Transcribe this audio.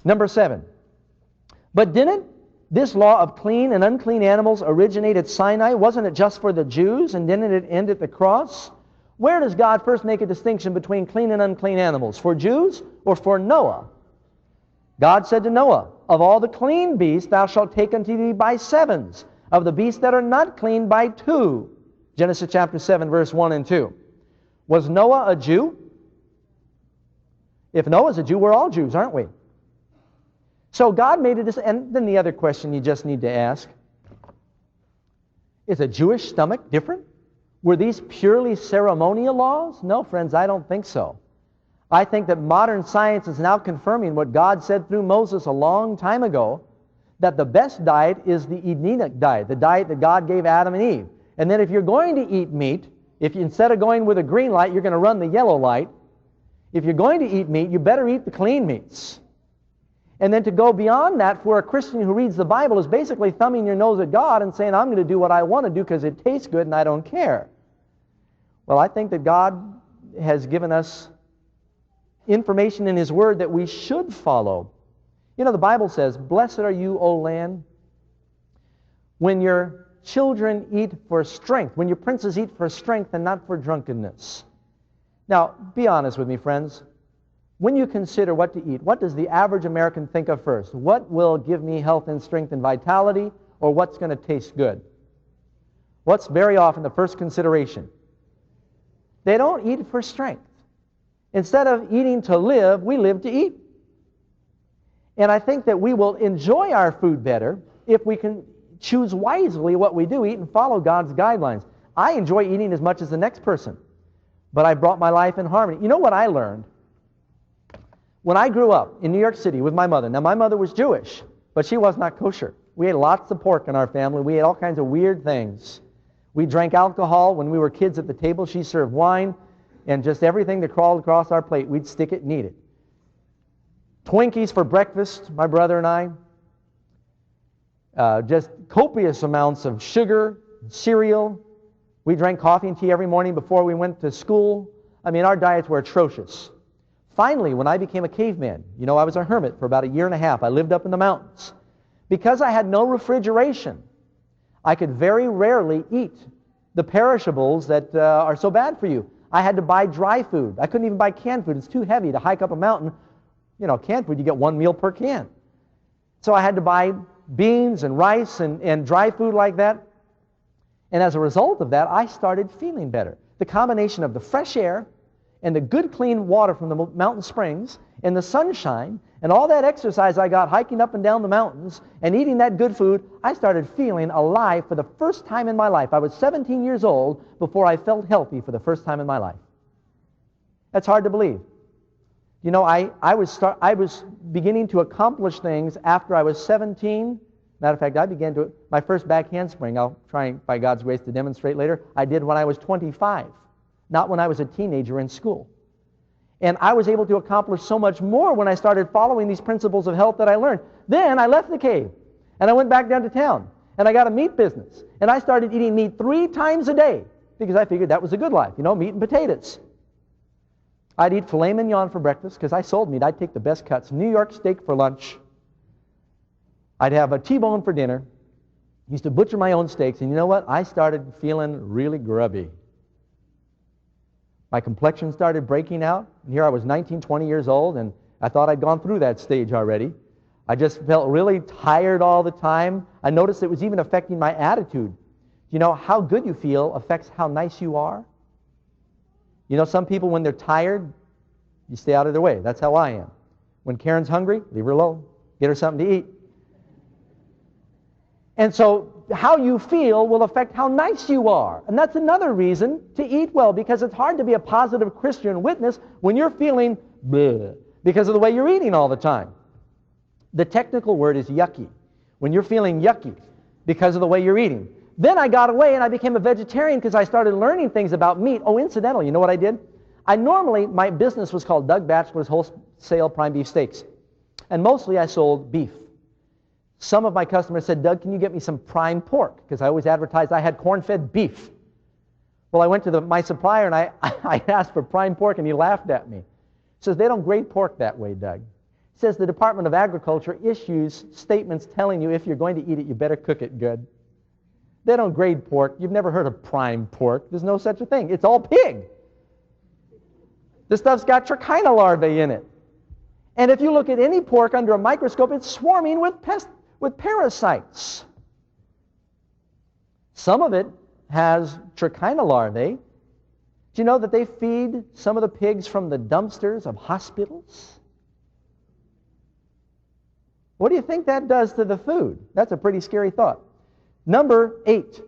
Number 7. But didn't this law of clean and unclean animals originate at Sinai? Wasn't it just for the Jews, and didn't it end at the cross? Where does God first make a distinction between clean and unclean animals? For Jews or for Noah? God said to Noah, of all the clean beasts thou shalt take unto thee by sevens, of the beasts that are not clean by 2. Genesis chapter 7, verse 1 and 2. Was Noah a Jew? If Noah's a Jew, we're all Jews, aren't we? So God made it, and then the other question you just need to ask, is a Jewish stomach different? Were these purely ceremonial laws? No, friends, I don't think so. I think that modern science is now confirming what God said through Moses a long time ago, that the best diet is the Edenic diet, the diet that God gave Adam and Eve. And then if you're going to eat meat, if you, instead of going with a green light, you're going to run the yellow light, if you're going to eat meat, you better eat the clean meats. And then to go beyond that for a Christian who reads the Bible is basically thumbing your nose at God and saying, I'm going to do what I want to do because it tastes good and I don't care. Well, I think that God has given us information in His Word that we should follow. You know, the Bible says, blessed are you, O land, when your children eat for strength, when your princes eat for strength and not for drunkenness. Now, be honest with me, friends. When you consider what to eat, what does the average American think of first? What will give me health and strength and vitality, or what's going to taste good? What's very often the first consideration? They don't eat for strength. Instead of eating to live, we live to eat. And I think that we will enjoy our food better if we can choose wisely what we do eat and follow God's guidelines. I enjoy eating as much as the next person, but I brought my life in harmony. You know what I learned? When I grew up in New York City with my mother, now my mother was Jewish, but she was not kosher. We ate lots of pork in our family. We ate all kinds of weird things. We drank alcohol when we were kids at the table. She served wine, and just everything that crawled across our plate, we'd stick it and eat it. Twinkies for breakfast, my brother and I. Just copious amounts of sugar, cereal. We drank coffee and tea every morning before we went to school. I mean, our diets were atrocious. Finally, when I became a caveman, you know, I was a hermit for about 1.5 years. I lived up in the mountains. Because I had no refrigeration, I could very rarely eat the perishables that are so bad for you. I had to buy dry food. I couldn't even buy canned food. It's too heavy to hike up a mountain. You know, canned food, you get 1 meal per can. So I had to buy beans and rice and dry food like that. And as a result of that, I started feeling better. The combination of the fresh air and the good clean water from the mountain springs and the sunshine and all that exercise I got hiking up and down the mountains and eating that good food, I started feeling alive for the first time in my life. I was 17 years old before I felt healthy for the first time in my life. That's hard to believe. You know, I was beginning to accomplish things after I was 17. Matter of fact, I began to, my first back handspring, I'll try, by God's grace, to demonstrate later, I did when I was 25, not when I was a teenager in school. And I was able to accomplish so much more when I started following these principles of health that I learned. Then I left the cave, and I went back down to town, and I got a meat business, and I started eating meat 3 times a day because I figured that was a good life, you know, meat and potatoes. I'd eat filet mignon for breakfast because I sold meat. I'd take the best cuts. New York steak for lunch. I'd have a T-bone for dinner. Used to butcher my own steaks, and you know what? I started feeling really grubby. My complexion started breaking out, and here I was 19, 20 years old, and I thought I'd gone through that stage already. I just felt really tired all the time. I noticed it was even affecting my attitude. You know, how good you feel affects how nice you are. You know, some people, when they're tired, you stay out of their way. That's how I am. When Karen's hungry, leave her alone. Get her something to eat. And so how you feel will affect how nice you are. And that's another reason to eat well, because it's hard to be a positive Christian witness when you're feeling bleh because of the way you're eating all the time. The technical word is yucky. When you're feeling yucky because of the way you're eating. Then I got away and I became a vegetarian because I started learning things about meat. Oh, incidentally, you know what I did? My business was called Doug Batchelor's Wholesale Prime Beef Steaks. And mostly I sold beef. Some of my customers said, Doug, can you get me some prime pork? Because I always advertised I had corn-fed beef. Well, I went to my supplier and I asked for prime pork and he laughed at me. He says, they don't grade pork that way, Doug. He says the Department of Agriculture issues statements telling you if you're going to eat it, you better cook it good. They don't grade pork. You've never heard of prime pork. There's no such a thing. It's all pig. This stuff's got trichina larvae in it. And if you look at any pork under a microscope, it's swarming with parasites. Some of it has trichina larvae. Do you know that they feed some of the pigs from the dumpsters of hospitals? What do you think that does to the food? That's a pretty scary thought. Number 8.